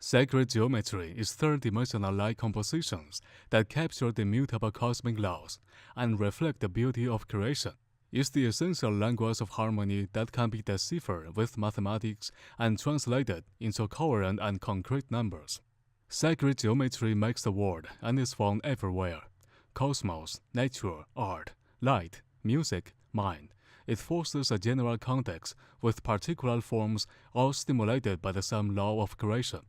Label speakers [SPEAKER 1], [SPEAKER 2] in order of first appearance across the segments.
[SPEAKER 1] Sacred geometry is third-dimensional light compositions that capture the immutable cosmic laws and reflect the beauty of creation. It's the essential language of harmony that can be deciphered with mathematics and translated into coherent and concrete numbers. Sacred geometry makes the world and is found everywhere. Cosmos, nature, art, light, music, mind. It fosters a general context with particular forms all stimulated by the same law of creation.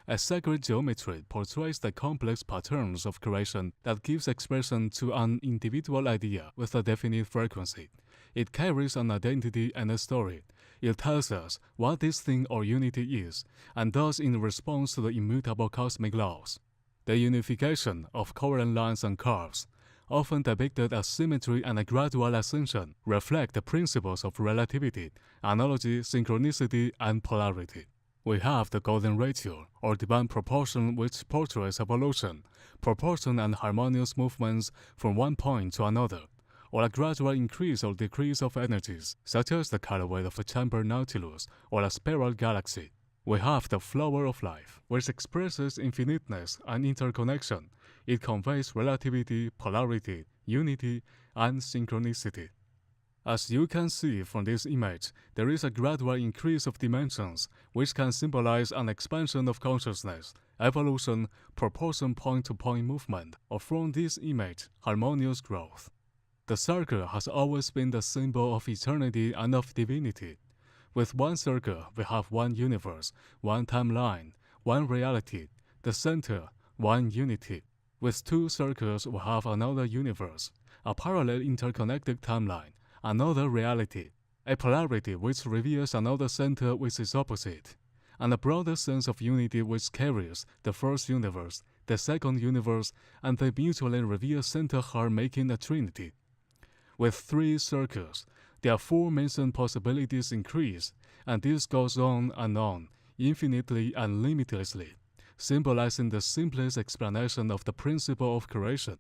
[SPEAKER 1] A sacred geometry portrays the complex patterns of creation that gives expression to an individual idea with a definite frequency. It carries an identity and a story. It tells us what this thing or unity is, and does in response to the immutable cosmic laws. The unification of coherent lines and curves, often depicted as symmetry and a gradual ascension, reflect the principles of relativity, analogy, synchronicity, and polarity. We have the golden ratio, or divine proportion, which portrays evolution, proportion and harmonious movements from one point to another, or a gradual increase or decrease of energies, such as the color wave of a chamber nautilus or a spiral galaxy. We have the flower of life, which expresses infiniteness and interconnection. It conveys relativity, polarity, unity, and synchronicity. As you can see from this image, there is a gradual increase of dimensions, which can symbolize an expansion of consciousness, evolution, proportion point-to-point movement, or from this image, harmonious growth. The circle has always been the symbol of eternity and of divinity. With one circle, we have one universe, one timeline, one reality, the center, one unity. With two circles, we have another universe, a parallel interconnected timeline, another reality, a polarity which reveals another center with its opposite, and a broader sense of unity which carries the first universe, the second universe, and the mutually revealed center heart, making a trinity. With three circles, the aforementioned possibilities increase, and this goes on, infinitely and limitlessly, symbolizing the simplest explanation of the principle of creation.